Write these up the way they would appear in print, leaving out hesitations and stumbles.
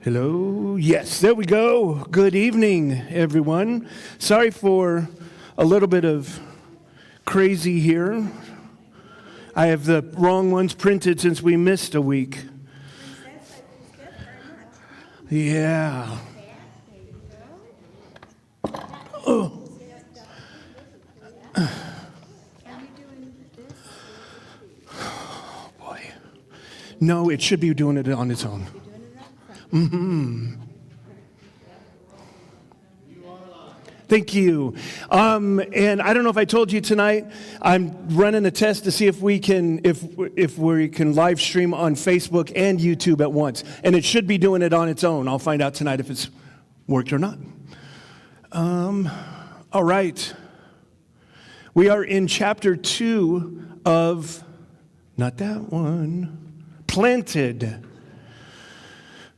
Hello. Yes, there we go. Good evening, everyone. Sorry for a little bit of crazy here. I have the wrong ones printed since we missed a week. Yeah. Oh. Boy. No, it should be doing it on its own. Mm-hmm. Thank you. And I don't know if I told you tonight, I'm running a test to see if we can live stream on Facebook and YouTube at once. And it should be doing it on its own. I'll find out tonight if it's worked or not. All right. We are in chapter 2 of, not that one, Planted.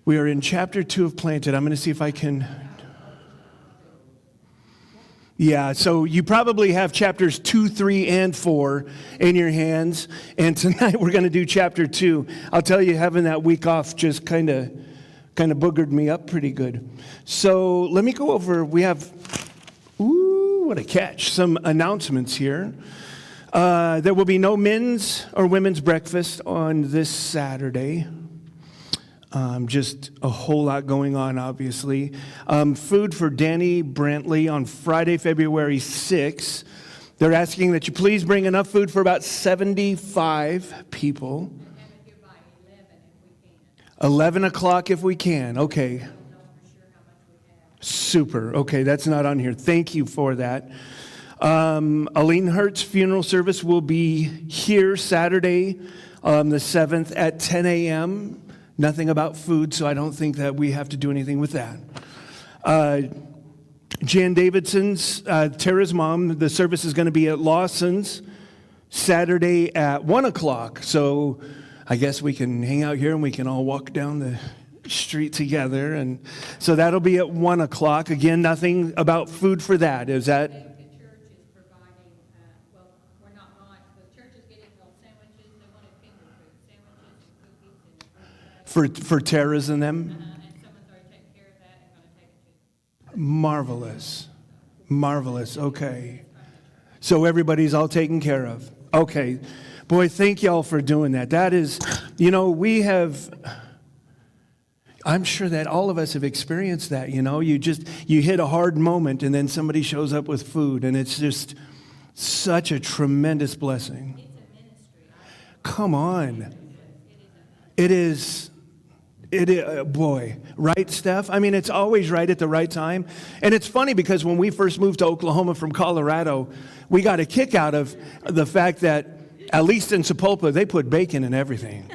We are in chapter 2 of Planted. I'm going to see if I can. Yeah, so you probably have chapters 2, 3, and 4 in your hands. And tonight we're going to do chapter 2. I'll tell you, having that week off just kind of boogered me up pretty good. So let me go over. We have, what a catch, some announcements here. There will be no men's or women's breakfast on this Saturday. Just a whole lot going on, obviously. Food for Danny Brantley on Friday, February 6th. They're asking that you please bring enough food for about 75 people. 11 o'clock if we can. Okay. Super. Okay, that's not on here. Thank you for that. Aline Hurt's funeral service will be here Saturday, the 7th at 10 a.m., Nothing about food, so I don't think that we have to do anything with that. Jan Davidson's, Tara's mom, the service is going to be at Lawson's Saturday at 1 o'clock. So I guess we can hang out here and we can all walk down the street together. And so that'll be at 1 o'clock. Again, nothing about food for that. Is that? For Tara's and them? And someone's already taken care of that and going to take it to. Marvelous. Marvelous. Okay. So everybody's all taken care of. Okay. Boy, thank y'all for doing that. That is, I'm sure that all of us have experienced that, you hit a hard moment and then somebody shows up with food and it's just such a tremendous blessing. It's a ministry. Come on. It is. Boy, right, Steph? I mean, it's always right at the right time. And it's funny because when we first moved to Oklahoma from Colorado, we got a kick out of the fact that, at least in Sapulpa, they put bacon in everything.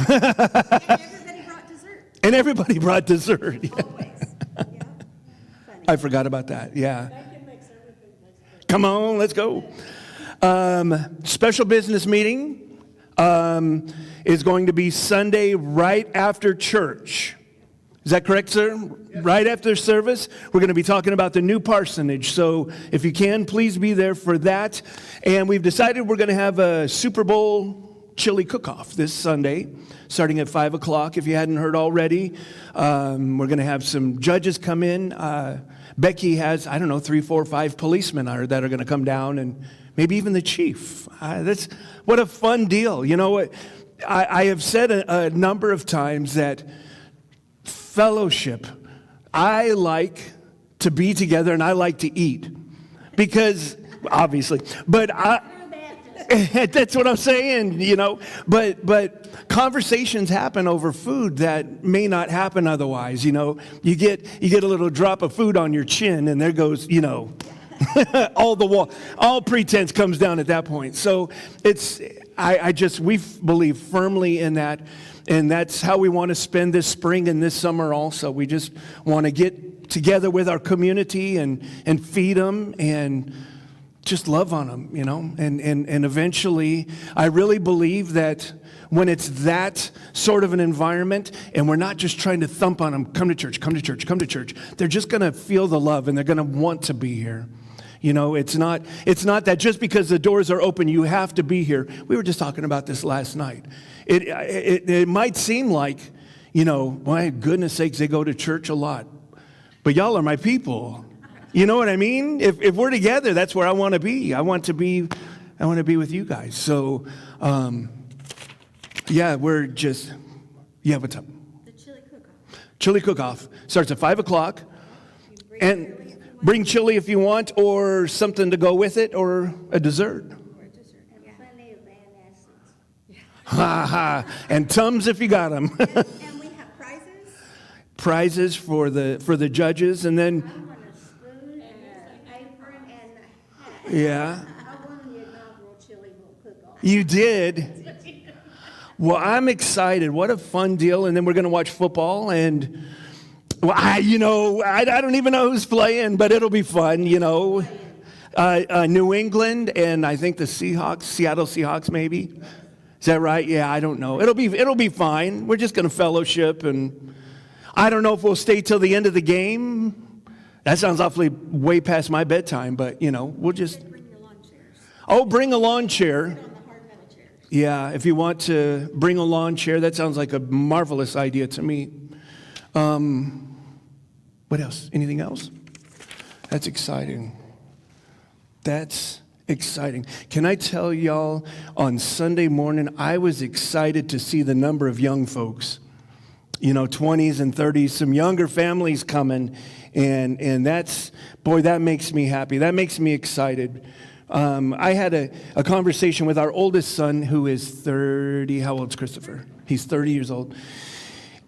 And everybody brought dessert. And everybody brought dessert. Yeah. Always. Yeah. I forgot about that, yeah. Bacon makes everything nice. Come on, let's go. Special business meeting. Is going to be Sunday right after church. Is that correct, sir? Yes. Right after service, we're going to be talking about the new parsonage. So if you can, please be there for that. And we've decided we're going to have a Super Bowl chili cook-off this Sunday, starting at 5 o'clock. If you hadn't heard already, we're going to have some judges come in. Becky has, 3, 4, 5 policemen that are going to come down, and maybe even the chief. What a fun deal. You know what? I have said a number of times that fellowship, I like to be together and I like to eat. Because, obviously, but that's what I'm saying, But conversations happen over food that may not happen otherwise, You get a little drop of food on your chin and there goes, all pretense comes down at that point. So we believe firmly in that, and that's how we want to spend this spring and this summer also. We just want to get together with our community and feed them and just love on them, and eventually I really believe that when it's that sort of an environment and we're not just trying to thump on them, come to church, come to church, come to church, they're just going to feel the love and they're going to want to be here. It's not that just because the doors are open, you have to be here. We were just talking about this last night. It might seem like, my goodness sakes, they go to church a lot. But y'all are my people. You know what I mean? If we're together, that's where I want to be. I want to be with you guys. So, we're just, what's up? The chili cook-off. Chili cook-off starts at 5 o'clock. And bring chili if you want, or something to go with it, or a dessert. Or dessert. And plenty of antacids. Ha ha. And Tums if you got them. And we have prizes. Prizes for the judges, and then, I want a spoon and an apron and a hat. yeah. I won the inaugural chili bowl cook-off. You did. Well, I'm excited. What a fun deal. And then we're going to watch football. And, well, I don't even know who's playing, but it'll be fun, New England and I think the Seattle Seahawks maybe. Is that right? Yeah, I don't know. It'll be fine. We're just going to fellowship. And I don't know if we'll stay till the end of the game. That sounds awfully way past my bedtime, but, we'll just. Bring your lawn chairs. Oh, bring a lawn chair. On the hard metal chairs. Yeah, if you want to bring a lawn chair, that sounds like a marvelous idea to me. What else? Anything else? That's exciting. That's exciting. Can I tell y'all, on Sunday morning, I was excited to see the number of young folks, 20s and 30s, some younger families coming, and that makes me happy. That makes me excited. I had a conversation with our oldest son, who is 30. How old's Christopher? He's 30 years old.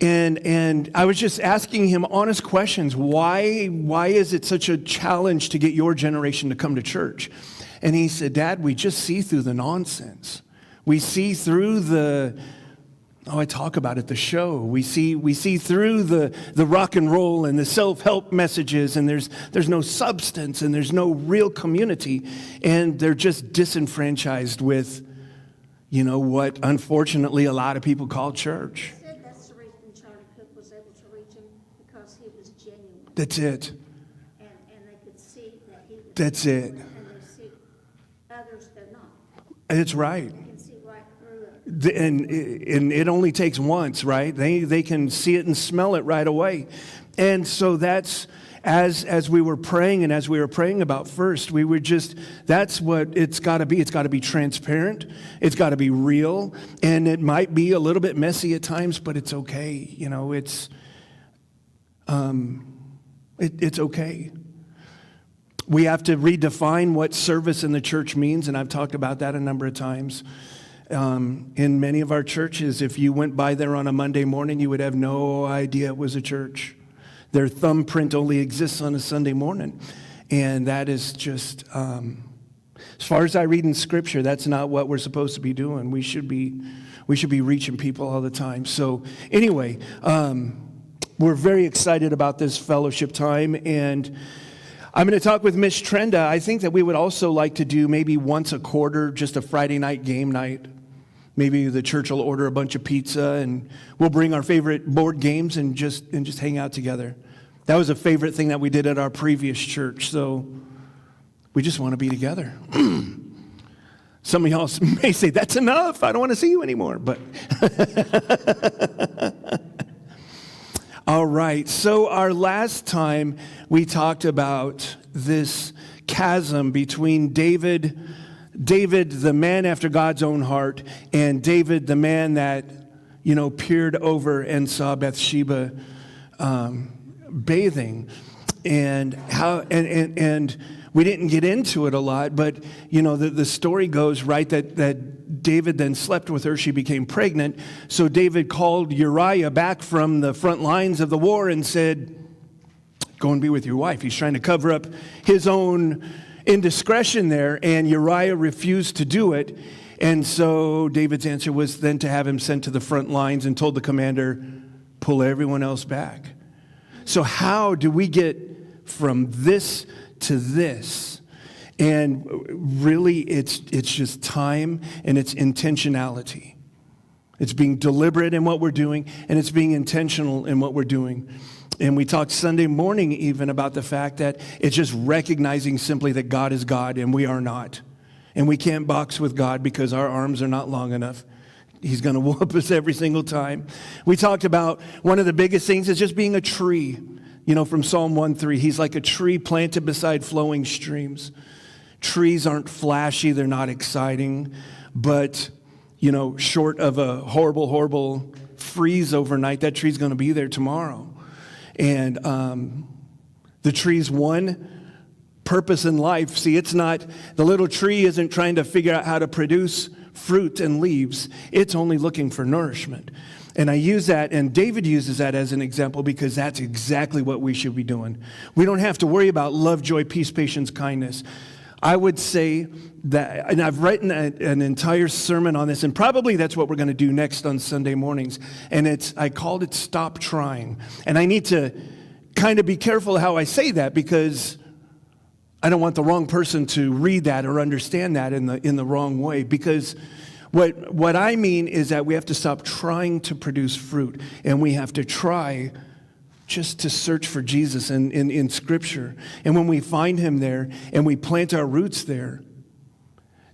And I was just asking him honest questions. Why is it such a challenge to get your generation to come to church? And he said, Dad, we just see through the nonsense. We see through I talk about it, the show. We see through the rock and roll and the self-help messages, and there's no substance and there's no real community, and they're just disenfranchised with, what unfortunately a lot of people call church. I said that's the reason Charlie Cook was able to reach him, because he was genuine. That's it. And they could see that he was That's it. genuine, and they see others they're not. It's right. You can see right through it. And it only takes once, right? They can see it and smell it right away. And so that's, as we were praying and as we were praying about first, we were just, that's what it's got to be. It's got to be transparent. It's got to be real. And it might be a little bit messy at times, but it's okay. It's okay. We have to redefine what service in the church means, and I've talked about that a number of times. In many of our churches, if you went by there on a Monday morning, you would have no idea it was a church. Their thumbprint only exists on a Sunday morning. And that is just, as far as I read in Scripture, that's not what we're supposed to be doing. We should be reaching people all the time. So anyway, we're very excited about this fellowship time. And I'm going to talk with Miss Trenda. I think that we would also like to do maybe once a quarter, just a Friday night game night. Maybe the church will order a bunch of pizza, and we'll bring our favorite board games and just hang out together. That was a favorite thing that we did at our previous church. So we just want to be together. Some of y'all may say, that's enough. I don't want to see you anymore. But all right. So our last time we talked about this chasm between David, the man after God's own heart, and David, the man that, peered over and saw Bathsheba bathing, and how, and we didn't get into it a lot, but, the story goes, right, that David then slept with her. She became pregnant. So David called Uriah back from the front lines of the war and said, go and be with your wife. He's trying to cover up his own indiscretion there, and Uriah refused to do it. And so David's answer was then to have him sent to the front lines, and told the commander, pull everyone else back. So how do we get from this to this? And really, it's just time, and it's intentionality. It's being deliberate in what we're doing, and it's being intentional in what we're doing. And we talked Sunday morning even about the fact that it's just recognizing simply that God is God and we are not. And we can't box with God because our arms are not long enough. He's going to whoop us every single time. We talked about one of the biggest things is just being a tree. From Psalm 1:3, he's like a tree planted beside flowing streams. Trees aren't flashy, they're not exciting, but, short of a horrible, horrible freeze overnight, that tree's going to be there tomorrow. And the tree's one purpose in life. See, the little tree isn't trying to figure out how to produce fruit and leaves. It's only looking for nourishment. And I use that, and David uses that as an example because that's exactly what we should be doing. We don't have to worry about love, joy, peace, patience, kindness. I would say that, and I've written an entire sermon on this, and probably that's what we're going to do next on Sunday mornings. And I called it Stop Trying. And I need to kind of be careful how I say that because I don't want the wrong person to read that or understand that in the wrong way. Because what I mean is that we have to stop trying to produce fruit, and we have to try just to search for Jesus in Scripture. And when we find him there and we plant our roots there,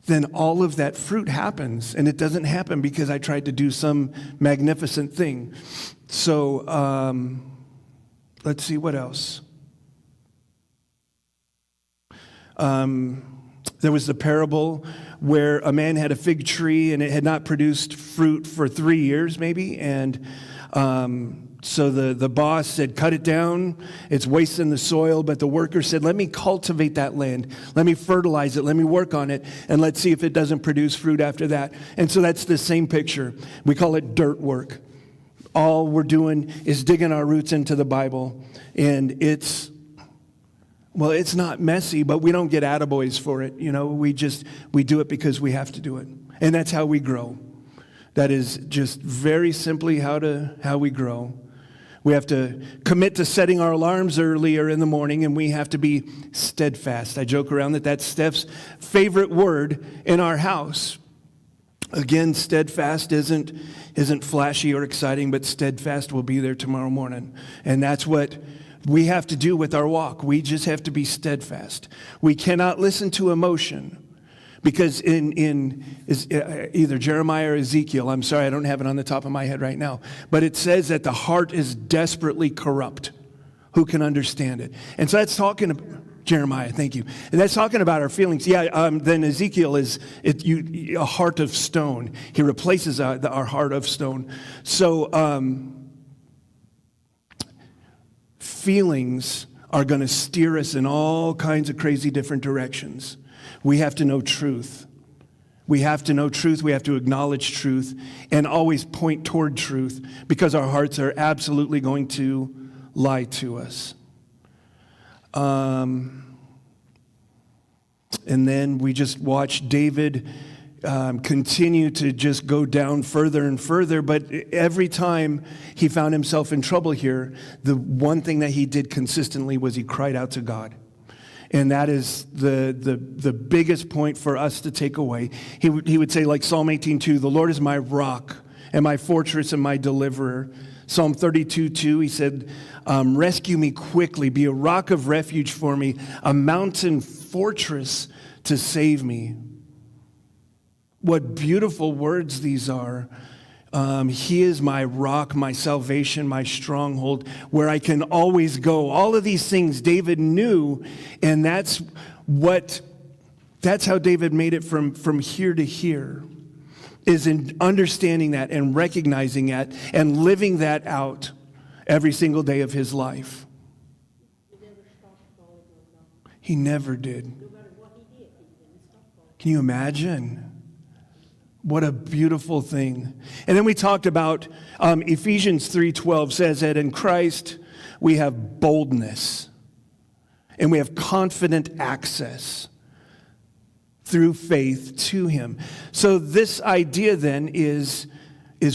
then all of that fruit happens. And it doesn't happen because I tried to do some magnificent thing. So let's see what else. There was the parable where a man had a fig tree and it had not produced fruit for 3 years maybe. And so the boss said, cut it down. It's wasting the soil. But the worker said, let me cultivate that land. Let me fertilize it. Let me work on it. And let's see if it doesn't produce fruit after that. And so that's the same picture. We call it dirt work. All we're doing is digging our roots into the Bible. And it's not messy, but we don't get attaboys for it. We do it because we have to do it. And that's how we grow. That is just very simply how we grow. We have to commit to setting our alarms earlier in the morning, and we have to be steadfast. I joke around that that's Steph's favorite word in our house. Again, steadfast isn't flashy or exciting, but steadfast will be there tomorrow morning. And that's what we have to do with our walk. We just have to be steadfast. We cannot listen to emotion. Because in either Jeremiah or Ezekiel, I'm sorry, I don't have it on the top of my head right now, but it says that the heart is desperately corrupt. Who can understand it? And so that's talking about Jeremiah, thank you. And that's talking about our feelings. Then Ezekiel is a heart of stone. He replaces our heart of stone. So feelings are going to steer us in all kinds of crazy different directions. We have to know truth. We have to know truth. We have to acknowledge truth and always point toward truth because our hearts are absolutely going to lie to us. And then we just watch David continue to just go down further and further. But every time he found himself in trouble here, the one thing that he did consistently was he cried out to God. And that is the biggest point for us to take away. He would say, like Psalm 18:2, the Lord is my rock and my fortress and my deliverer. Psalm 32:2, he said, rescue me quickly, be a rock of refuge for me, a mountain fortress to save me. What beautiful words these are. He is my rock, my salvation, my stronghold, where I can always go. All of these things David knew, and that's how David made it from here to here, is in understanding that and recognizing that and living that out every single day of his life. He never did. Can you imagine? What a beautiful thing. And then we talked about Ephesians 3:12 says that in Christ we have boldness and we have confident access through faith to him. So this idea then is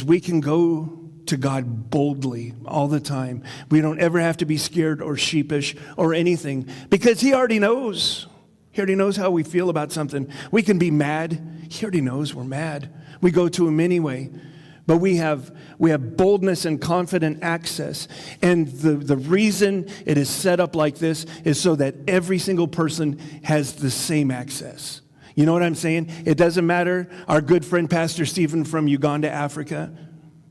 we can go to God boldly all the time. We don't ever have to be scared or sheepish or anything because he already knows. He already knows how we feel about something. We can be mad. He already knows we're mad. We go to him anyway. But we have boldness and confident access. And the reason it is set up like this is so that every single person has the same access. You know what I'm saying? It doesn't matter. Our good friend Pastor Stephen from Uganda, Africa,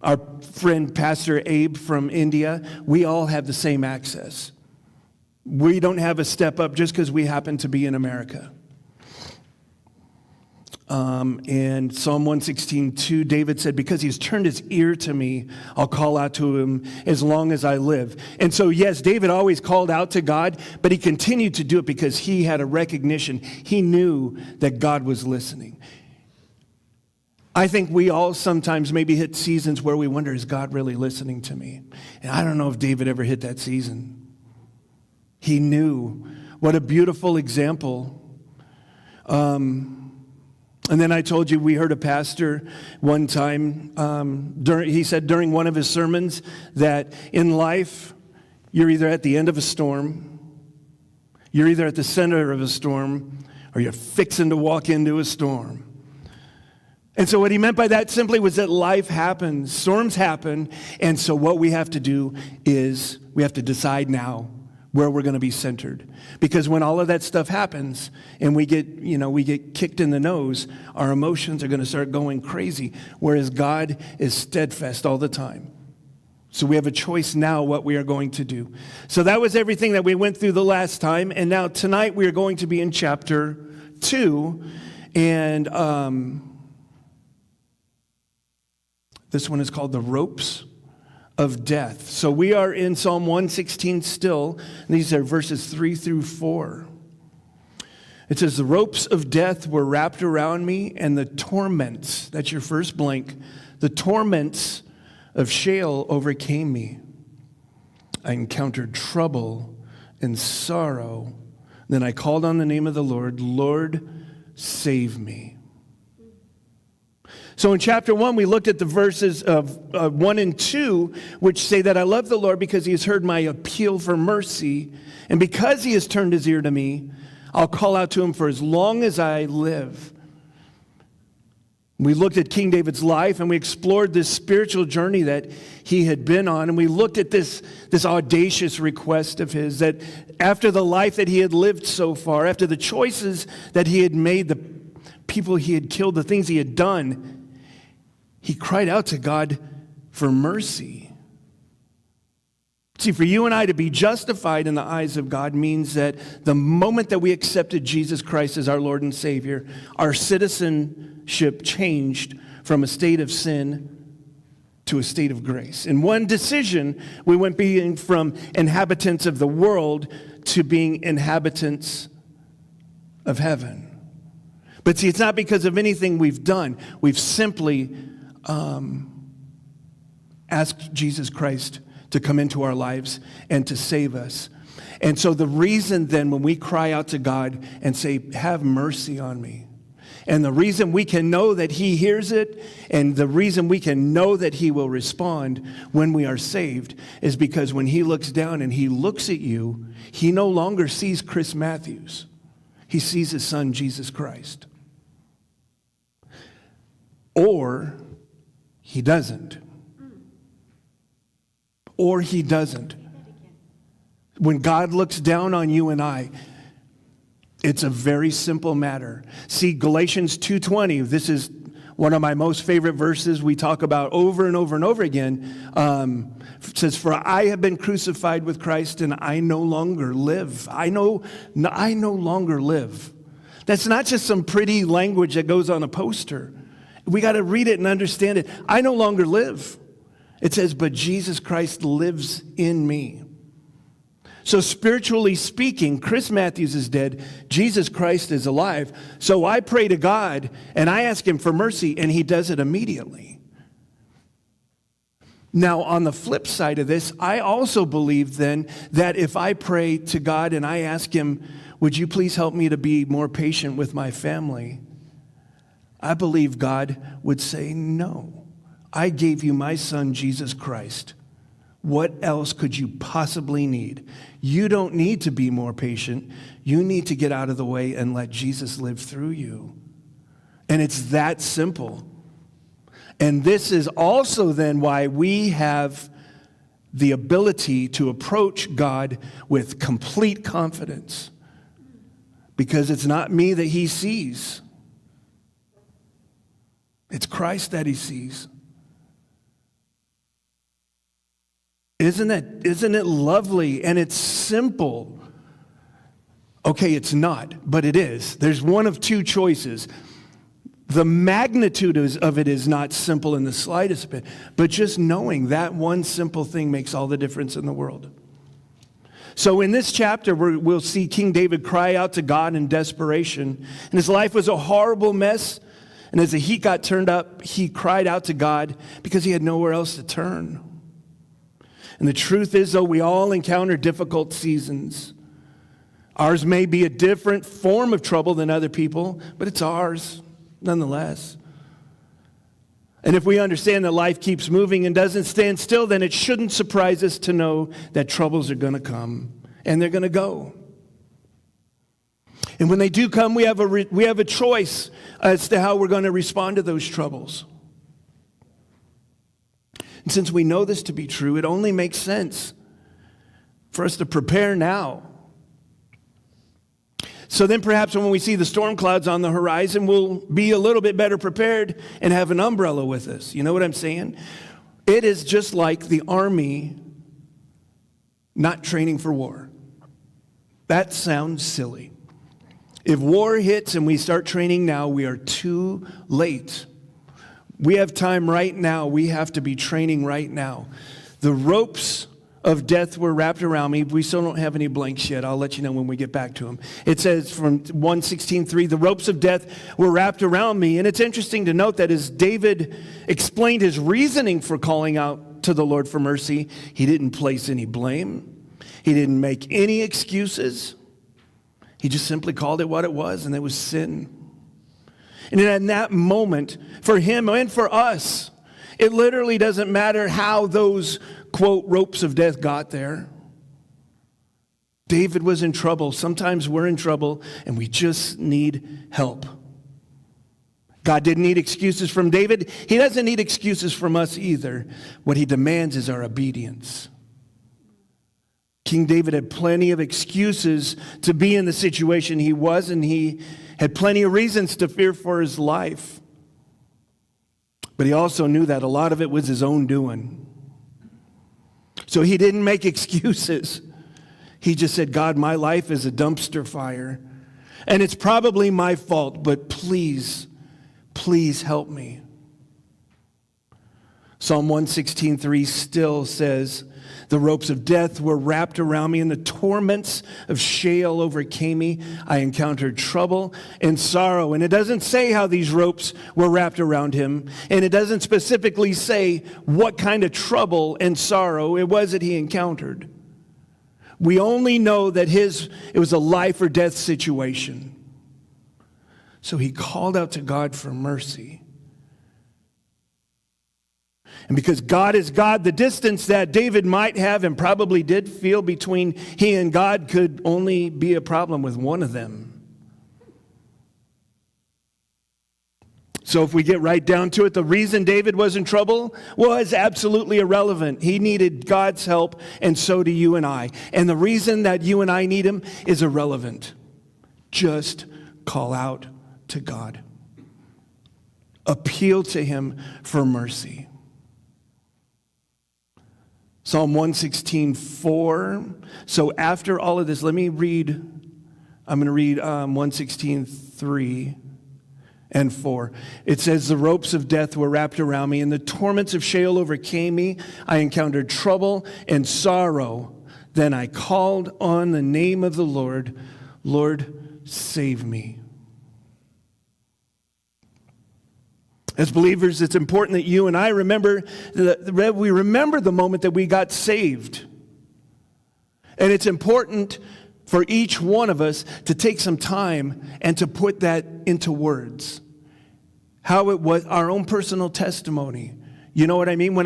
our friend Pastor Abe from India, we all have the same access. We don't have a step up just because we happen to be in America. In Psalm 116:2, David said, because he has turned his ear to me, I'll call out to him as long as I live. And so, yes, David always called out to God, but he continued to do it because he had a recognition. He knew that God was listening. I think we all sometimes maybe hit seasons where we wonder, is God really listening to me? And I don't know if David ever hit that season. He knew. What a beautiful example. And then I told you we heard a pastor one time, he said during one of his sermons that in life, you're either at the end of a storm, you're either at the center of a storm, or you're fixing to walk into a storm. And so what he meant by that simply was that life happens, storms happen, and so what we have to do is we have to decide now where we're going to be centered. Because when all of that stuff happens and we get kicked in the nose, our emotions are going to start going crazy, whereas God is steadfast all the time. So we have a choice now what we are going to do. So that was everything that we went through the last time, and now tonight we are going to be in chapter 2, and this one is called The Ropes of Death. So we are in Psalm 116 still, and these are verses 3 through 4. It says, the ropes of death were wrapped around me, and the torments, that's your first blank, the torments of Sheol overcame me. I encountered trouble and sorrow. Then I called on the name of the Lord. Lord, save me. So in chapter 1, we looked at the verses of 1 and 2, which say that I love the Lord because he has heard my appeal for mercy. And because he has turned his ear to me, I'll call out to him for as long as I live. We looked at King David's life, and we explored this spiritual journey that he had been on. And we looked at this audacious request of his, that after the life that he had lived so far, after the choices that he had made, the people he had killed, the things he had done, he cried out to God for mercy. See, for you and I to be justified in the eyes of God means that the moment that we accepted Jesus Christ as our Lord and Savior, our citizenship changed from a state of sin to a state of grace. In one decision, we went being from inhabitants of the world to being inhabitants of heaven. But see, it's not because of anything we've done. We've simply asked Jesus Christ to come into our lives and to save us. And so the reason then when we cry out to God and say, have mercy on me, and the reason we can know that he hears it, and the reason we can know that he will respond when we are saved, is because when he looks down and he looks at you, he no longer sees Chris Matthews. He sees his son, Jesus Christ. Or he doesn't. Or he doesn't. When God looks down on you and I, it's a very simple matter. See, Galatians 2:20, this is one of my most favorite verses we talk about over and over and over again. It says, for I have been crucified with Christ and I no longer live. I no longer live. That's not just some pretty language that goes on a poster. We got to read it and understand it. I no longer live. It says, but Jesus Christ lives in me. So spiritually speaking, Chris Matthews is dead. Jesus Christ is alive. So I pray to God and I ask him for mercy, and he does it immediately. Now, on the flip side of this, I also believe then that if I pray to God and I ask him, would you please help me to be more patient with my family? I believe God would say, no, I gave you my son, Jesus Christ. What else could you possibly need? You don't need to be more patient. You need to get out of the way and let Jesus live through you. And it's that simple. And this is also then why we have the ability to approach God with complete confidence. Because it's not me that he sees. It's Christ that he sees. Isn't it lovely? And it's simple. Okay, it's not, but it is. There's one of two choices. The magnitude of it is not simple in the slightest bit, but just knowing that one simple thing makes all the difference in the world. So in this chapter, we'll see King David cry out to God in desperation. And his life was a horrible mess. And as the heat got turned up, he cried out to God because he had nowhere else to turn. And the truth is, though, we all encounter difficult seasons. Ours may be a different form of trouble than other people, but it's ours nonetheless. And if we understand that life keeps moving and doesn't stand still, then it shouldn't surprise us to know that troubles are going to come and they're going to go. And when they do come, we have a choice as to how we're going to respond to those troubles. And since we know this to be true, it only makes sense for us to prepare now. So then perhaps when we see the storm clouds on the horizon, we'll be a little bit better prepared and have an umbrella with us. You know what I'm saying? It is just like the army not training for war. That sounds silly. If war hits and we start training now, we are too late. We have time right now. We have to be training right now. The ropes of death were wrapped around me. We still don't have any blanks yet. I'll let you know when we get back to them. It says from 1:16:3, the ropes of death were wrapped around me. And it's interesting to note that as David explained his reasoning for calling out to the Lord for mercy, he didn't place any blame. He didn't make any excuses. He just simply called it what it was, and it was sin. And in that moment, for him and for us, it literally doesn't matter how those, quote, ropes of death got there. David was in trouble. Sometimes we're in trouble, and we just need help. God didn't need excuses from David. He doesn't need excuses from us either. What he demands is our obedience. King David had plenty of excuses to be in the situation he was, and he had plenty of reasons to fear for his life. But he also knew that a lot of it was his own doing. So he didn't make excuses. He just said, God, my life is a dumpster fire, and it's probably my fault, but please, please help me. Psalm 116:3 still says, the ropes of death were wrapped around me, and the torments of Sheol overcame me. I encountered trouble and sorrow. And it doesn't say how these ropes were wrapped around him. And it doesn't specifically say what kind of trouble and sorrow it was that he encountered. We only know that it was a life or death situation. So he called out to God for mercy. And because God is God, the distance that David might have and probably did feel between he and God could only be a problem with one of them. So if we get right down to it, the reason David was in trouble was absolutely irrelevant. He needed God's help, and so do you and I. And the reason that you and I need him is irrelevant. Just call out to God. Appeal to him for mercy. Psalm 116:4. So after all of this, I'm going to read 116:3 and 4. It says, the ropes of death were wrapped around me, and the torments of Sheol overcame me. I encountered trouble and sorrow. Then I called on the name of the Lord. Lord, save me. As believers, it's important that you and I remember the moment that we got saved. And it's important for each one of us to take some time and to put that into words. How it was, our own personal testimony. You know what I mean? When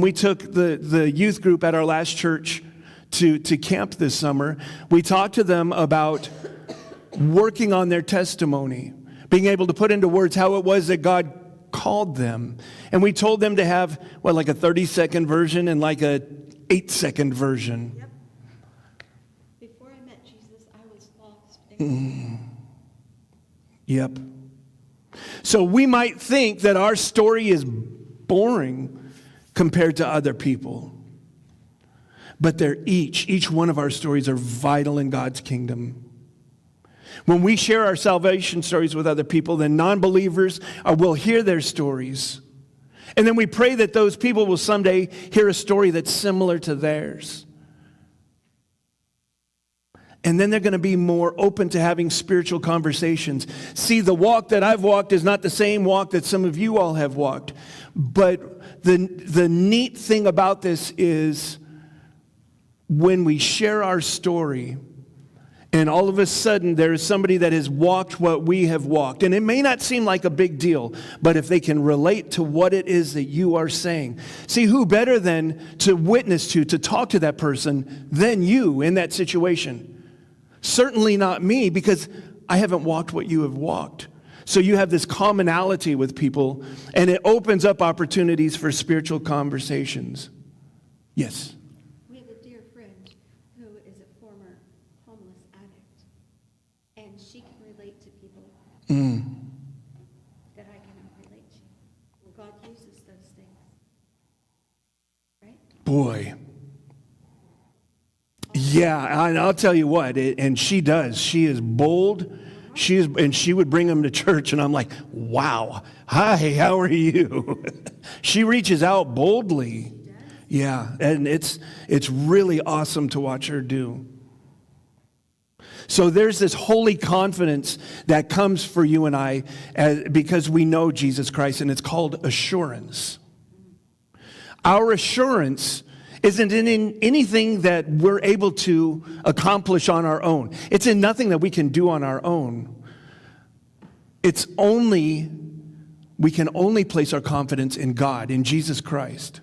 we took the youth group at our last church to camp this summer, we talked to them about working on their testimony, being able to put into words how it was that God called them. And we told them to have, like a 30-second version and like a 8-second version. Yep. Before I met Jesus, I was lost. Yep. So we might think that our story is boring compared to other people. But each one of our stories are vital in God's kingdom. When we share our salvation stories with other people, then non-believers will hear their stories. And then we pray that those people will someday hear a story that's similar to theirs. And then they're going to be more open to having spiritual conversations. See, the walk that I've walked is not the same walk that some of you all have walked. But the neat thing about this is when we share our story, and all of a sudden there is somebody that has walked what we have walked. And it may not seem like a big deal, but if they can relate to what it is that you are saying. See, who better than to witness to talk to that person than you in that situation? Certainly not me, because I haven't walked what you have walked. So you have this commonality with people, and it opens up opportunities for spiritual conversations. Yes? We have a dear friend who is a former homeless addict, and she can relate to people that I cannot relate to. God uses those things. Right? Boy. Yeah, and I'll tell you what, and she does. She is bold. And she would bring them to church, and I'm like, wow, hi, how are you? She reaches out boldly. Yeah, and it's really awesome to watch her do. So there's this holy confidence that comes for you and I because we know Jesus Christ, and it's called assurance. Our assurance isn't in anything that we're able to accomplish on our own. It's in nothing that we can do on our own. We can only place our confidence in God, in Jesus Christ.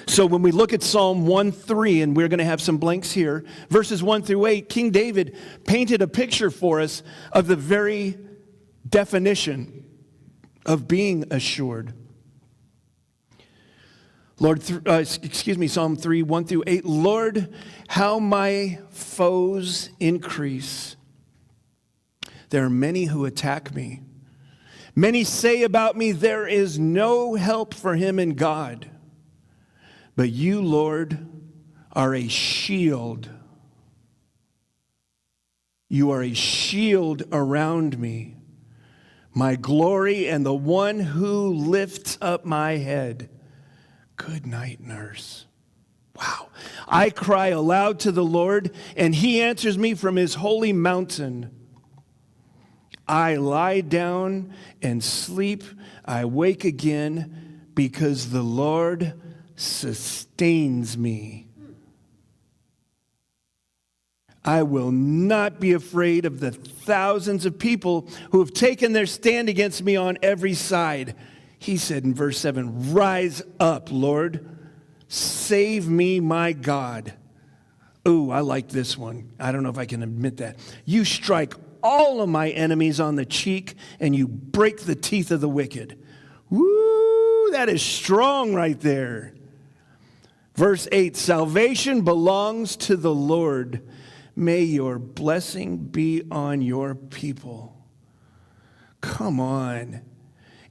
So when we look at Psalm 1:3, and we're going to have some blanks here, verses 1 through 8, King David painted a picture for us of the very definition of being assured. Psalm 3, 1 through 8. Lord, how my foes increase. There are many who attack me. Many say about me, there is no help for him in God. But you, Lord, are a shield. You are a shield around me, my glory and the one who lifts up my head. Good night, nurse. Wow. I cry aloud to the Lord, and he answers me from his holy mountain. I lie down and sleep. I wake again because the Lord sustains me. I will not be afraid of the thousands of people who have taken their stand against me on every side. He said in verse 7, rise up, Lord. Save me, my God. Ooh, I like this one. I don't know if I can admit that. You strike all of my enemies on the cheek, and you break the teeth of the wicked. Woo, that is strong right there. Verse 8, salvation belongs to the Lord. May your blessing be on your people. Come on.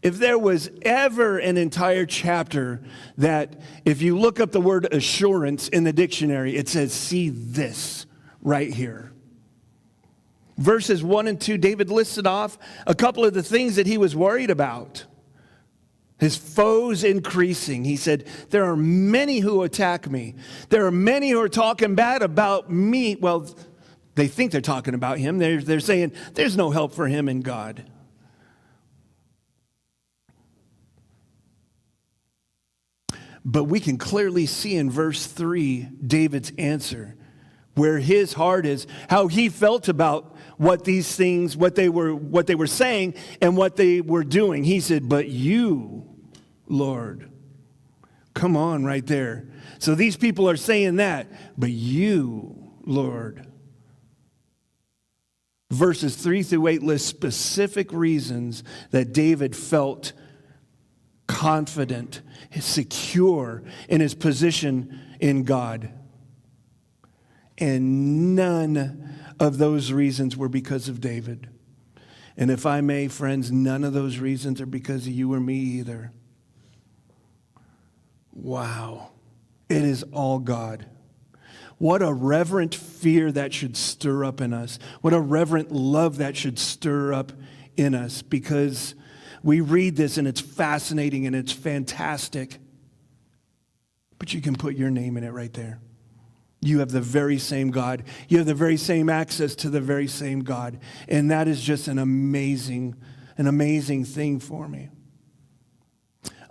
If there was ever an entire chapter that, if you look up the word assurance in the dictionary, it says, see this right here. Verses 1 and 2, David listed off a couple of the things that he was worried about. His foes increasing. He said, there are many who attack me. There are many who are talking bad about me. Well, they think they're talking about him. They're saying, there's no help for him in God. But we can clearly see in verse 3 David's answer, where his heart is, how he felt about what these things, what they were saying and what they were doing. He said, but you, Lord. Come on right there. So these people are saying that, but you, Lord. Verses 3 through 8 list specific reasons that David felt confident, secure in his position in God. And none of those reasons were because of David. And if I may, friends, none of those reasons are because of you or me either. Wow. It is all God. What a reverent fear that should stir up in us. What a reverent love that should stir up in us, because we read this and it's fascinating and it's fantastic. But you can put your name in it right there. You have the very same God. You have the very same access to the very same God. And that is just an amazing thing for me.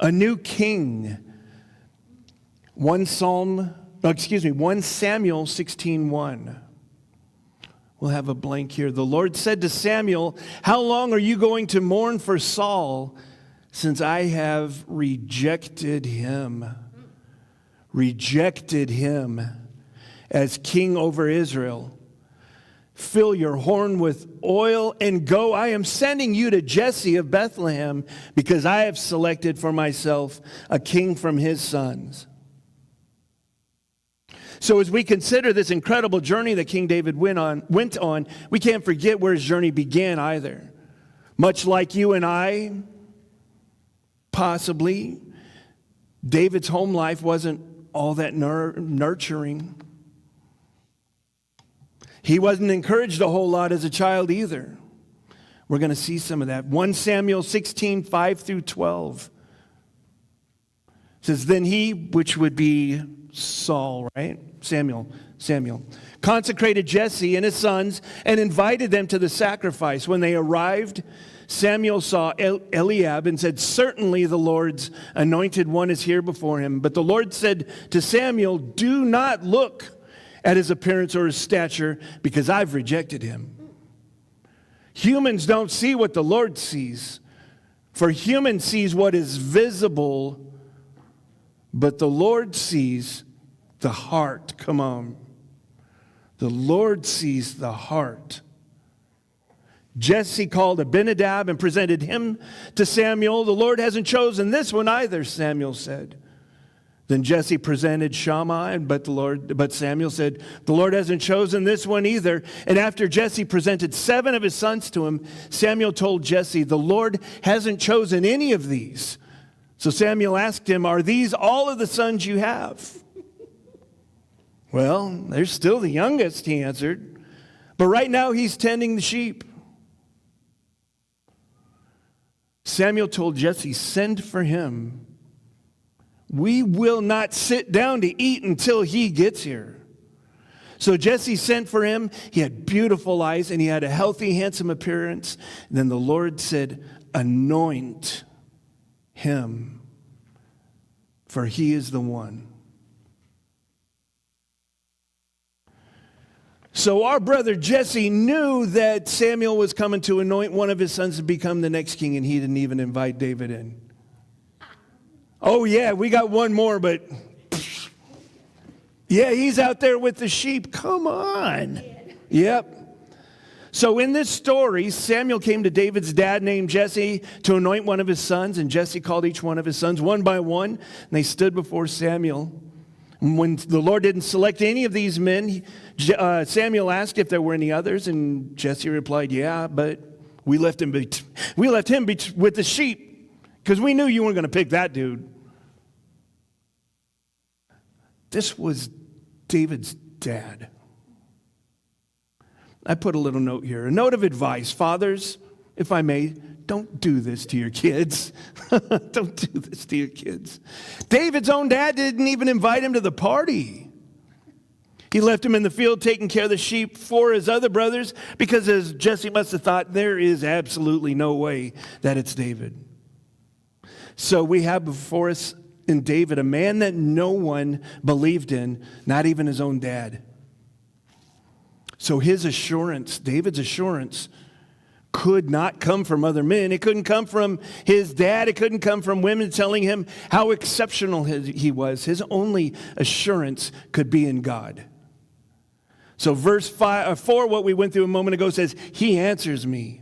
A new king. 1 Samuel 16:1. We'll have a blank here. The Lord said to Samuel, "How long are you going to mourn for Saul, since I have rejected him?" Rejected him as king over Israel. Fill your horn with oil and go. I am sending you to Jesse of Bethlehem, because I have selected for myself a king from his sons. So as we consider this incredible journey that King David went on, we can't forget where his journey began either. Much like you and I, possibly, David's home life wasn't all that nurturing. He wasn't encouraged a whole lot as a child either. We're going to see some of that. 1 Samuel 16:5-12 says, "Then he," which would be Saul, right? Samuel, consecrated Jesse and his sons and invited them to the sacrifice. When they arrived, Samuel saw Eliab and said, "Certainly the Lord's anointed one is here before him." But the Lord said to Samuel, "Do not look at his appearance or his stature, because I've rejected him." Humans don't see what the Lord sees, for human sees what is visible, but the Lord sees the heart. Come on. The Lord sees the heart. Jesse called Abinadab and presented him to Samuel. "The Lord hasn't chosen this one either," Samuel said. Then Jesse presented Shammah, but Samuel said, "The Lord hasn't chosen this one either." And after Jesse presented 7 of his sons to him, Samuel told Jesse, "The Lord hasn't chosen any of these." So Samuel asked him, "Are these all of the sons you have?" "Well, they're still the youngest," he answered. "But right now he's tending the sheep." Samuel told Jesse, "Send for him. We will not sit down to eat until he gets here." So Jesse sent for him. He had beautiful eyes and he had a healthy, handsome appearance. And then the Lord said, "Anoint him, for he is the one." So our brother Jesse knew that Samuel was coming to anoint one of his sons to become the next king, and he didn't even invite David in. "Oh yeah, we got one more, but yeah, he's out there with the sheep. Come on." Yep. So in this story, Samuel came to David's dad named Jesse to anoint one of his sons, and Jesse called each one of his sons one by one, and they stood before Samuel. And when the Lord didn't select any of these men, Samuel asked if there were any others, and Jesse replied, "Yeah, but we left him with the sheep, because we knew you weren't going to pick that dude." This was David's dad. I put a little note here, a note of advice. Fathers, if I may, don't do this to your kids. Don't do this to your kids. David's own dad didn't even invite him to the party. He left him in the field taking care of the sheep for his other brothers, because as Jesse must have thought, there is absolutely no way that it's David. So we have before us in David a man that no one believed in, not even his own dad. So his assurance, David's assurance, could not come from other men. It couldn't come from his dad. It couldn't come from women telling him how exceptional he was. His only assurance could be in God. So verse 4, what we went through a moment ago, says, "He answers me."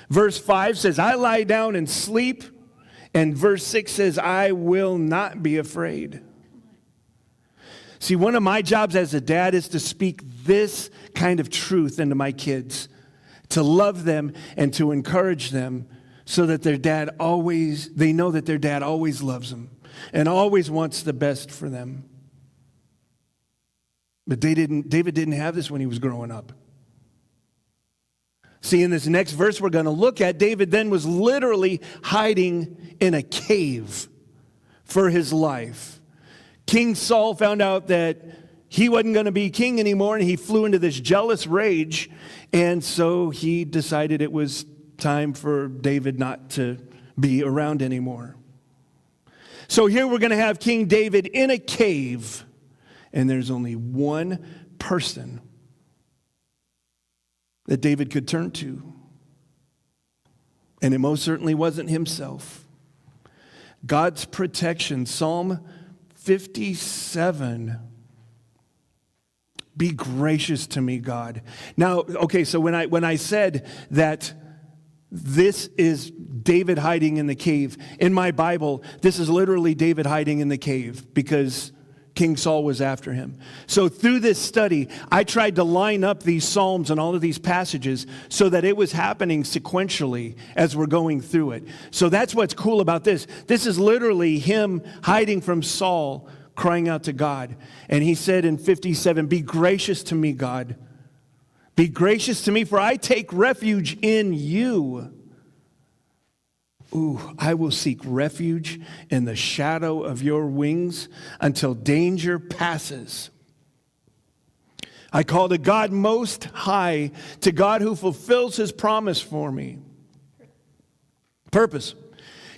Verse 5 says, "I lie down and sleep." And verse 6 says, "I will not be afraid." See, one of my jobs as a dad is to speak this kind of truth into my kids. to love them and to encourage them so that they know that their dad always loves them and always wants the best for them. But David didn't have this when he was growing up. See, in this next verse we're going to look at, David then was literally hiding in a cave for his life. King Saul found out that he wasn't going to be king anymore, and he flew into this jealous rage, and so he decided it was time for David not to be around anymore. So here we're going to have King David in a cave, and there's only one person that David could turn to, and it most certainly wasn't himself. God's protection, Psalm 57. Be gracious to me, God. Now, okay, so when I said that this is David hiding in the cave, in my Bible, this is literally David hiding in the cave because King Saul was after him. So through this study, I tried to line up these Psalms and all of these passages so that it was happening sequentially as we're going through it. So that's what's cool about this. This is literally him hiding from Saul, crying out to God. And he said in 57, be gracious to me, God. Be gracious to me, for I take refuge in you. Ooh, I will seek refuge in the shadow of your wings until danger passes. I call to God most high, to God who fulfills his promise for me. Purpose.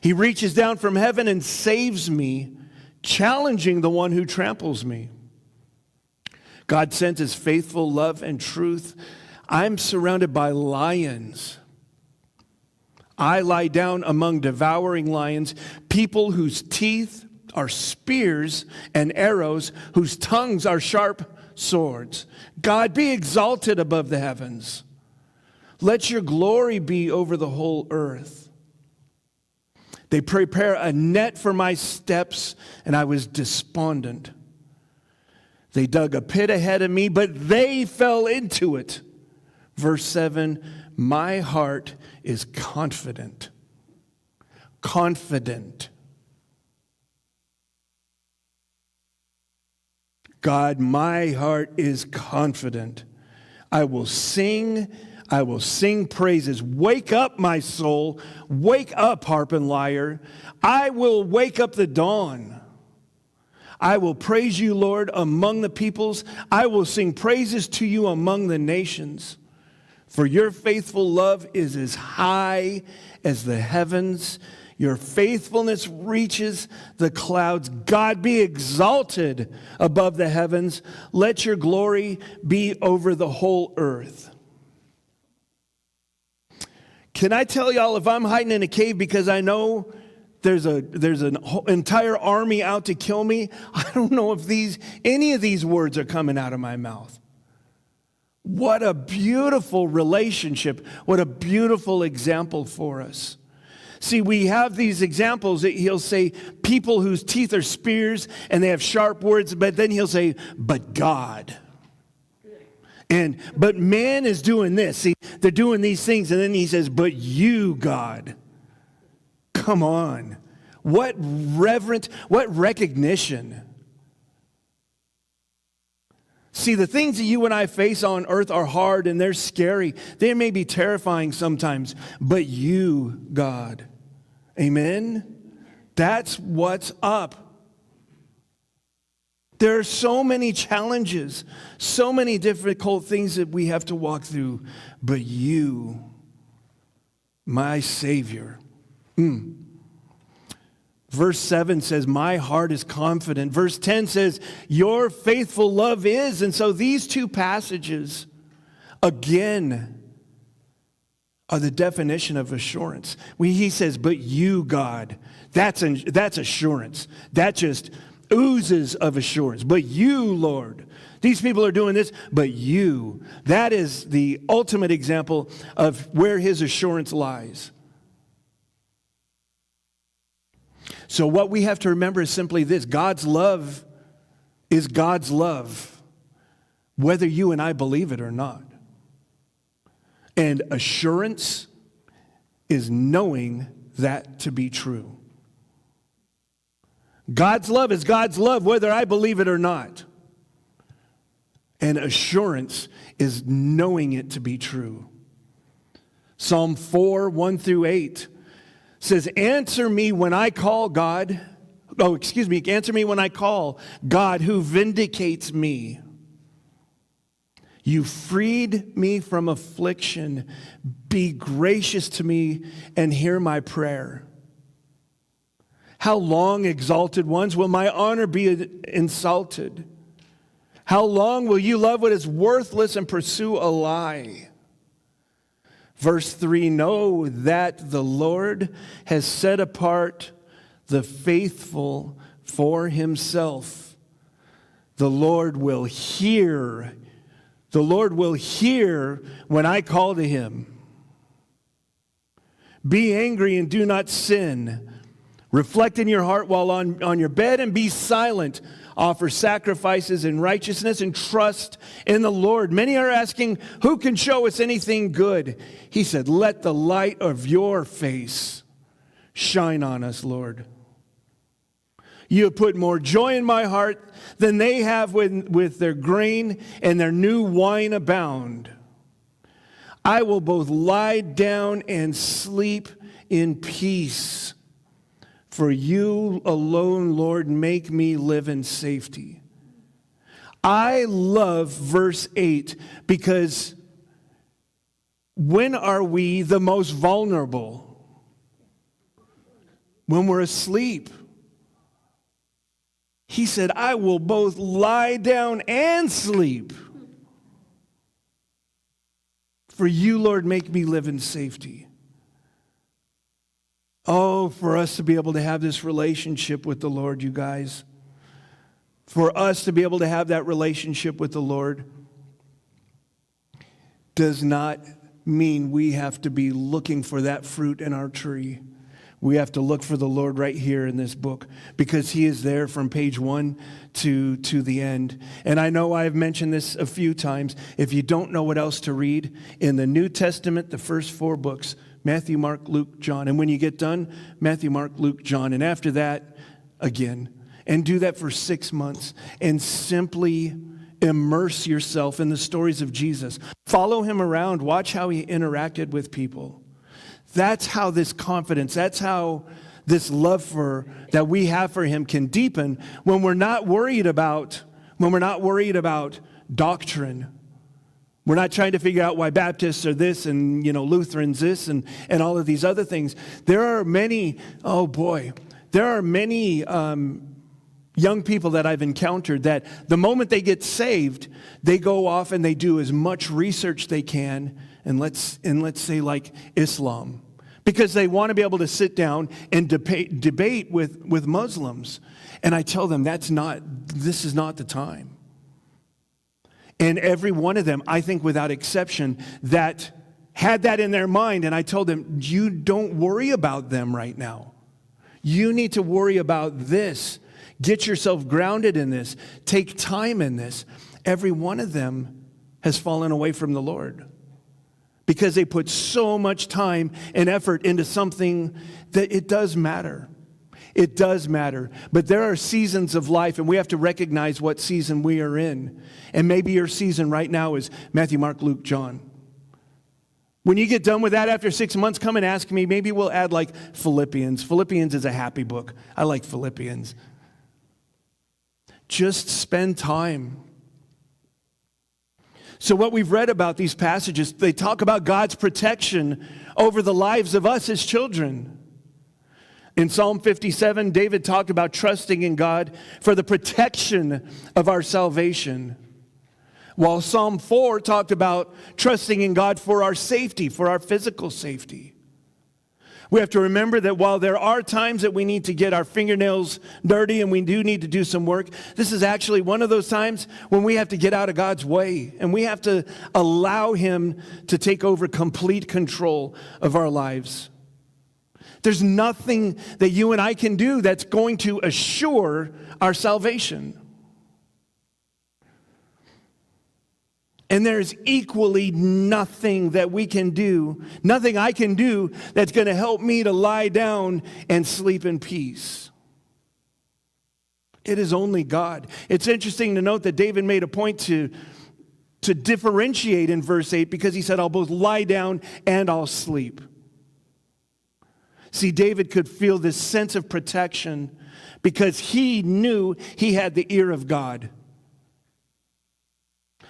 He reaches down from heaven and saves me, challenging the one who tramples me. God sent his faithful love and truth. I'm surrounded by lions. I lie down among devouring lions, people whose teeth are spears and arrows, whose tongues are sharp swords. God, be exalted above the heavens. Let your glory be over the whole earth. They prepare a net for my steps, and I was despondent. They dug a pit ahead of me, but they fell into it. Verse 7, my heart is confident. Confident. God, my heart is confident. I will sing praises. Wake up, my soul. Wake up, harp and lyre. I will wake up the dawn. I will praise you, Lord, among the peoples. I will sing praises to you among the nations. For your faithful love is as high as the heavens. Your faithfulness reaches the clouds. God, be exalted above the heavens. Let your glory be over the whole earth. Can I tell y'all, if I'm hiding in a cave because I know there's an entire army out to kill me, I don't know if any of these words are coming out of my mouth. What a beautiful relationship. What a beautiful example for us. See, we have these examples that he'll say people whose teeth are spears and they have sharp words, but then he'll say, but God. But man is doing this. See, they're doing these things, and then he says, but you, God. Come on. What reverent, what recognition. See, the things that you and I face on earth are hard and they're scary. They may be terrifying sometimes, but you, God. Amen? That's what's up. There are so many challenges, so many difficult things that we have to walk through, but you, my Savior. Verse 7 says, my heart is confident. Verse 10 says, your faithful love is. And so these two passages, again, are the definition of assurance. He says, but you, God, that's assurance. That just oozes of assurance. But you, Lord, these people are doing this, but you. That is the ultimate example of where his assurance lies. So what we have to remember is simply this. God's love is God's love, whether you and I believe it or not. And assurance is knowing that to be true. God's love is God's love, whether I believe it or not. And assurance is knowing it to be true. Psalm 4, 1 through 8 says, answer me when I call God. Answer me when I call God who vindicates me. You freed me from affliction. Be gracious to me and hear my prayer. How long, exalted ones, will my honor be insulted? How long will you love what is worthless and pursue a lie? Verse 3, know that the Lord has set apart the faithful for himself. The Lord will hear. The Lord will hear when I call to him. Be angry and do not sin. Reflect in your heart while on your bed and be silent. Offer sacrifices in righteousness and trust in the Lord. Many are asking, who can show us anything good? He said, let the light of your face shine on us, Lord. You have put more joy in my heart than they have with their grain, and their new wine abound. I will both lie down and sleep in peace. For you alone, Lord, make me live in safety. I love verse 8 because when are we the most vulnerable? When we're asleep. He said, I will both lie down and sleep. For you, Lord, make me live in safety. Oh, for us to be able to have this relationship with the Lord, you guys. For us to be able to have that relationship with the Lord does not mean we have to be looking for that fruit in our tree. We have to look for the Lord right here in this book because he is there from page 1 to the end. And I know I've mentioned this a few times. If you don't know what else to read, in the New Testament, the first 4 books, Matthew, Mark, Luke, John. And when you get done, Matthew, Mark, Luke, John. And after that, again. And do that for 6 months. And simply immerse yourself in the stories of Jesus. Follow him around. Watch how he interacted with people. That's how this confidence, that's how this love that we have for him can deepen when we're not worried about doctrine. We're not trying to figure out why Baptists are this and, Lutherans this and all of these other things. There are many young people that I've encountered that the moment they get saved, they go off and they do as much research they can, and let's say like Islam, because they want to be able to sit down and debate with Muslims. And I tell them this is not the time. And every one of them, I think without exception, that had that in their mind. And I told them, you don't worry about them right now. You need to worry about this. Get yourself grounded in this. Take time in this. Every one of them has fallen away from the Lord because they put so much time and effort into something that it does matter. It does matter. But there are seasons of life, and we have to recognize what season we are in. And maybe your season right now is Matthew, Mark, Luke, John. When you get done with that after 6 months, come and ask me. Maybe we'll add like Philippians. Philippians is a happy book. I like Philippians. Just spend time. So what we've read about these passages, they talk about God's protection over the lives of us as children. In Psalm 57, David talked about trusting in God for the protection of our salvation. While Psalm 4 talked about trusting in God for our safety, for our physical safety. We have to remember that while there are times that we need to get our fingernails dirty and we do need to do some work, this is actually one of those times when we have to get out of God's way and we have to allow him to take over complete control of our lives. There's nothing that you and I can do that's going to assure our salvation. And there's equally nothing that we can do, nothing I can do that's going to help me to lie down and sleep in peace. It is only God. It's interesting to note that David made a point to differentiate in verse 8 because he said, I'll both lie down and I'll sleep. See, David could feel this sense of protection because he knew he had the ear of God.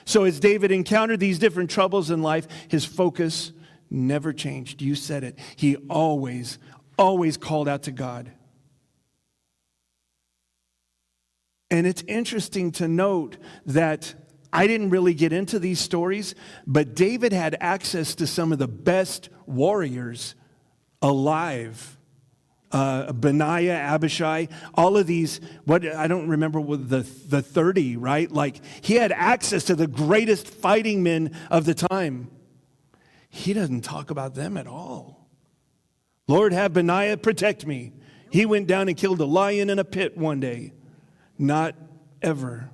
So as David encountered these different troubles in life, his focus never changed. You said it. He always called out to God. And it's interesting to note that I didn't really get into these stories, but David had access to some of the best warriors alive. Benaiah, Abishai, all of these, I don't remember what the 30, right? Like, he had access to the greatest fighting men of the time. He doesn't talk about them at all. Lord, have Benaiah protect me. He went down and killed a lion in a pit one day. Not ever.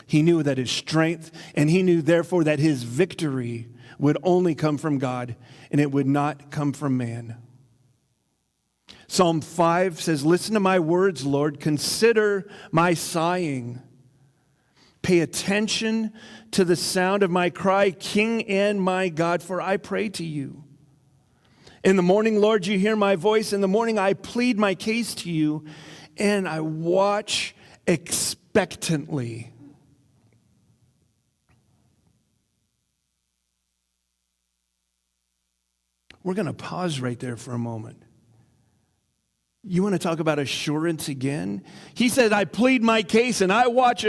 He knew that his strength, and he knew therefore that his victory would only come from God, and it would not come from man. Psalm 5 says, listen to my words, Lord. Consider my sighing. Pay attention to the sound of my cry, King and my God, for I pray to you. In the morning, Lord, you hear my voice. In the morning, I plead my case to you, and I watch expectantly. We're going to pause right there for a moment. You want to talk about assurance again? He said, I plead my case and I watch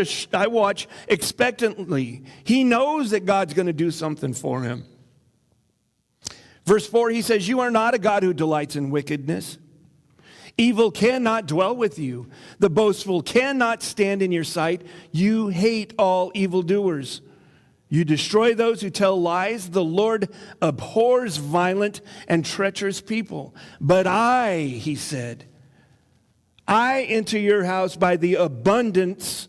expectantly. He knows that God's going to do something for him. Verse 4, he says, you are not a God who delights in wickedness. Evil cannot dwell with you. The boastful cannot stand in your sight. You hate all evildoers. You destroy those who tell lies. The Lord abhors violent and treacherous people. But I, he said, I enter your house by the abundance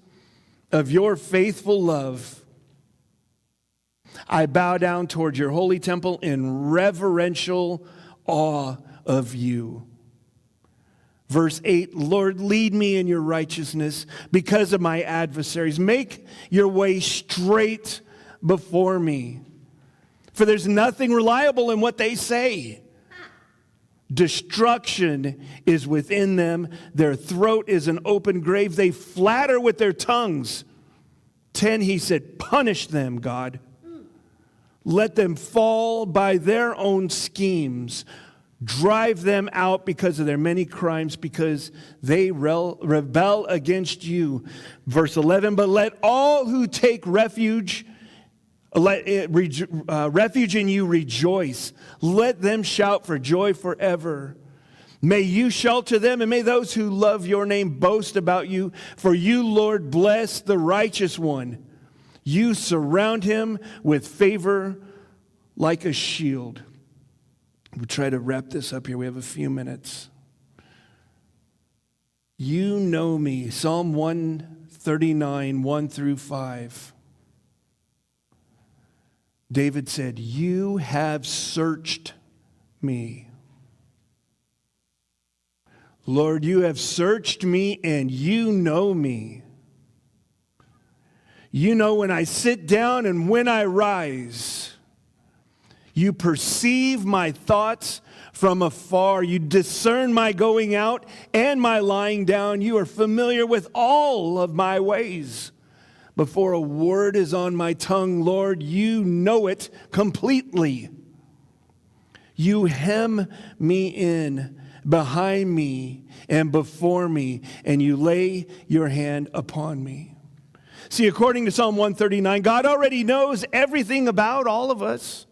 of your faithful love. I bow down toward your holy temple in reverential awe of you. Verse 8, Lord, lead me in your righteousness because of my adversaries. Make your way straight before me. For there's nothing reliable in what they say. Destruction is within them. Their throat is an open grave. They flatter with their tongues. 10, he said, punish them, God. Let them fall by their own schemes. Drive them out because of their many crimes, because they rebel against you. Verse 11, but let all who take refuge in you rejoice. Let them shout for joy forever. May you shelter them, and may those who love your name boast about you. For you, Lord, bless the righteous one. You surround him with favor like a shield. We'll try to wrap this up here. We have a few minutes. You know me. Psalm 139, 1 through 5. David said, you have searched me. Lord, you have searched me and you know me. You know when I sit down and when I rise. You perceive my thoughts from afar. You discern my going out and my lying down. You are familiar with all of my ways. Before a word is on my tongue, Lord, you know it completely. You hem me in behind me and before me, and you lay your hand upon me. See, according to Psalm 139, God already knows everything about all of us.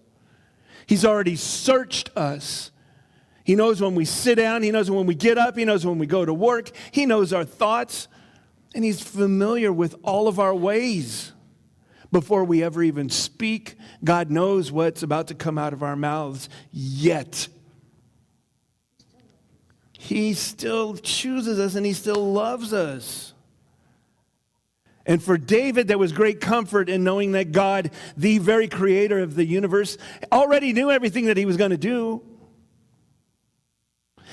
He's already searched us. He knows when we sit down. He knows when we get up. He knows when we go to work. He knows our thoughts. And he's familiar with all of our ways. Before we ever even speak, God knows what's about to come out of our mouths. Yet, he still chooses us and he still loves us. And for David, there was great comfort in knowing that God, the very creator of the universe, already knew everything that he was going to do.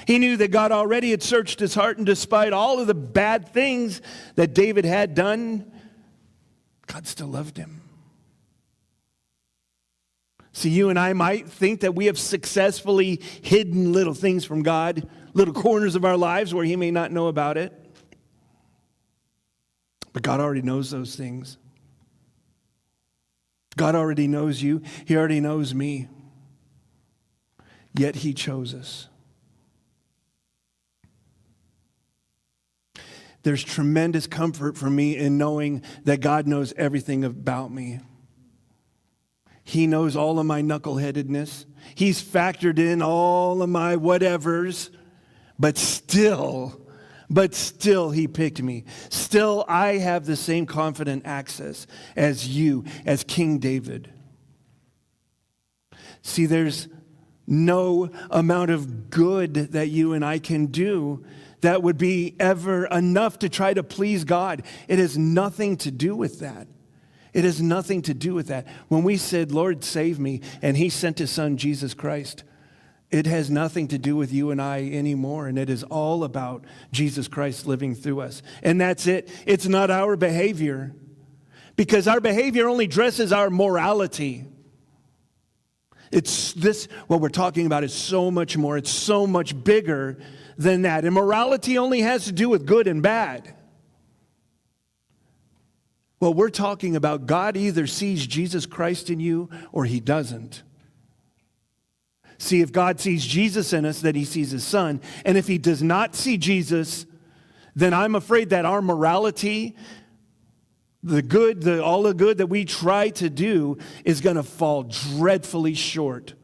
He knew that God already had searched his heart, and despite all of the bad things that David had done, God still loved him. See, you and I might think that we have successfully hidden little things from God, little corners of our lives where he may not know about it. But God already knows those things. God already knows you. He already knows me. Yet he chose us. There's tremendous comfort for me in knowing that God knows everything about me. He knows all of my knuckleheadedness. He's factored in all of my whatevers, but still he picked me. Still, I have the same confident access as you, as King David. See, there's no amount of good that you and I can do that would be ever enough to try to please God. It has nothing to do with that. It has nothing to do with that. When we said, Lord, save me, and he sent his son, Jesus Christ, it has nothing to do with you and I anymore, and it is all about Jesus Christ living through us. And that's it. It's not our behavior, because our behavior only dresses our morality. It's this, what we're talking about is so much more. It's so much bigger than that. And morality only has to do with good and bad. Well, we're talking about God either sees Jesus Christ in you or he doesn't. See, if God sees Jesus in us, then he sees his son. And if he does not see Jesus, then I'm afraid that our morality, all the good that we try to do is going to fall dreadfully short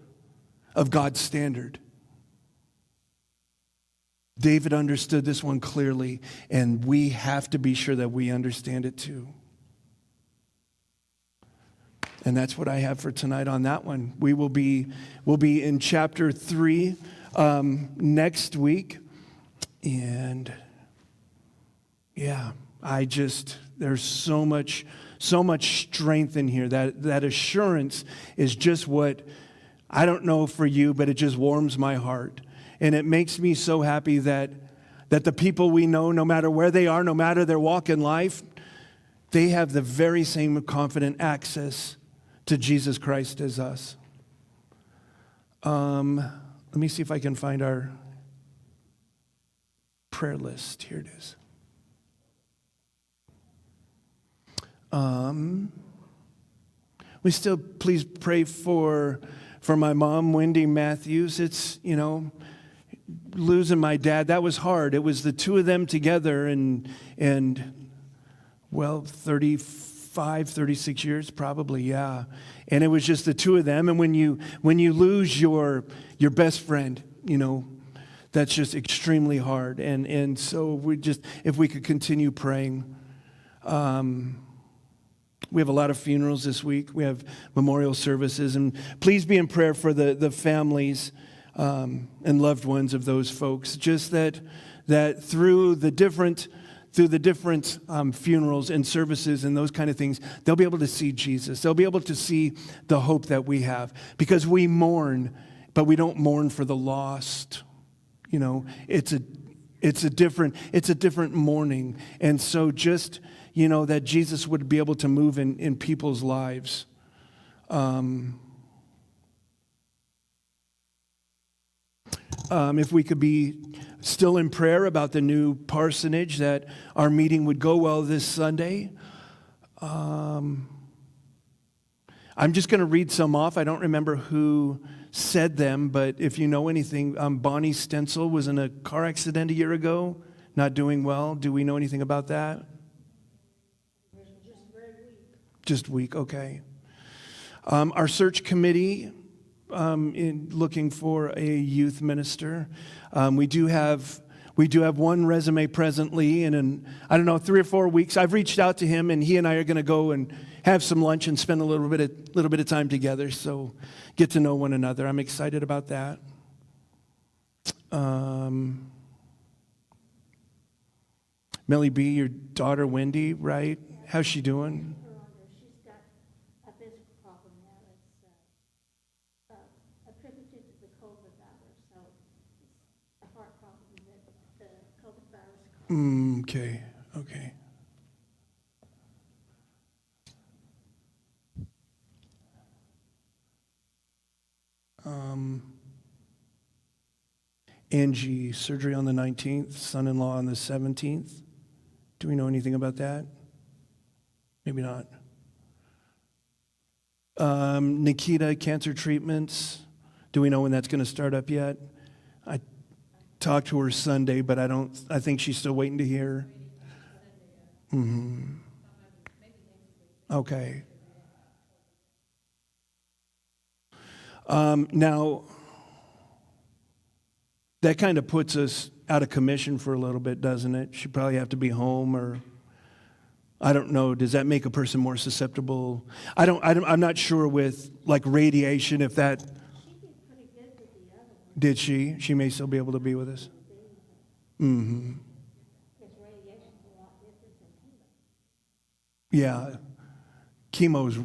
of God's standard. David understood this one clearly, and we have to be sure that we understand it too. And that's what I have for tonight on that one. We'll be in chapter 3 next week. And yeah, there's so much strength in here. That assurance is just what, I don't know for you, but it just warms my heart. And it makes me so happy that the people we know, no matter where they are, no matter their walk in life, they have the very same confident access to Jesus Christ as us. Let me see if I can find our prayer list. Here it is. We still please pray for my mom, Wendy Matthews. It's, losing my dad, that was hard. It was the two of them together and 35, 36 years probably, yeah. And it was just the two of them. And when you lose your best friend, that's just extremely hard. And so if we could continue praying. We have a lot of funerals this week. We have memorial services. And please be in prayer for the families and loved ones of those folks. Just that through the different funerals and services and those kind of things, they'll be able to see Jesus. They'll be able to see the hope that we have. Because we mourn, but we don't mourn for the lost. It's a different mourning. And so just, that Jesus would be able to move in people's lives. If we could be still in prayer about the new parsonage, that our meeting would go well this Sunday. I'm just going to read some off. I don't remember who said them, but if you know anything, Bonnie Stencil was in a car accident a year ago, not doing well. Do we know anything about that? Just weak, okay. Our search committee, in looking for a youth minister. We do have one resume presently, and in 3 or 4 weeks, I've reached out to him, and he and I are going to go and have some lunch and spend a little bit of time together. So get to know one another. I'm excited about that. Melly B, your daughter Wendy, right, How's she doing? Her on there, she's got a physical problem now that's attributed to the COVID virus, so it's a heart problem that the COVID virus caused. Okay, okay. Angie, surgery on the 19th, son-in-law on the 17th. Do we know anything about that? Maybe not. Nikita, cancer treatments. Do we know when that's going to start up yet? I talked to her Sunday, but I think she's still waiting to hear. Okay. Now, that kind of puts us out of commission for a little bit, doesn't it? She'd probably have to be home, or I don't know. Does that make a person more susceptible? I'm not sure with like radiation if that. She did pretty good with the other one. Did she? She may still be able to be with us. Mm-hmm. Because radiation's a lot different than chemo. Yeah. Chemo's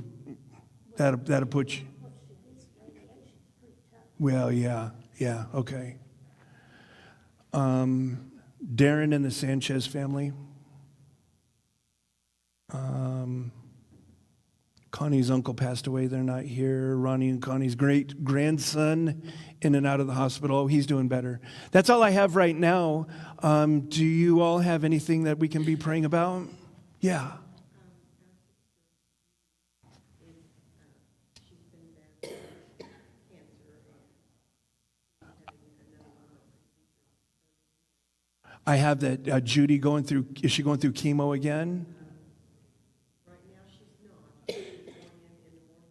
that'll put you. What she gets radiation's pretty tough. Well, yeah, okay. Darren and the Sanchez family. Connie's uncle passed away. They're not here. Ronnie and Connie's great grandson in and out of the hospital. Oh, he's doing better. That's all I have right now. Do you all have anything that we can be praying about? Yeah. I have that Judy is she going through chemo again? Right now, she's not. She's going in the morning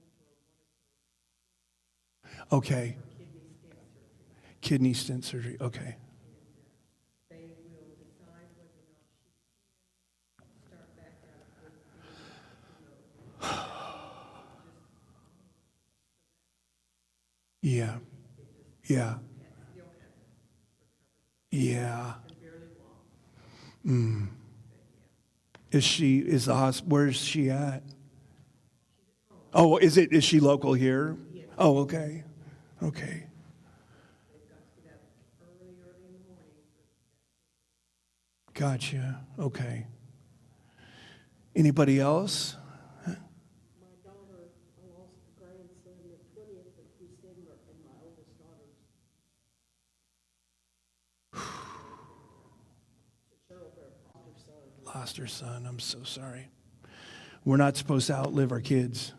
for Okay. Kidney stent surgery. Okay. they will decide whether or not she can start back out with Yeah. Yeah. Yeah. Where's she at? Oh, is she local here? Oh, okay. Okay. Gotcha. Okay. Anybody else? My daughter, I lost a grandson the 20th of December, and my oldest daughter's Cheryl Bear lost her son. Lost her son. I'm so sorry. We're not supposed to outlive our kids.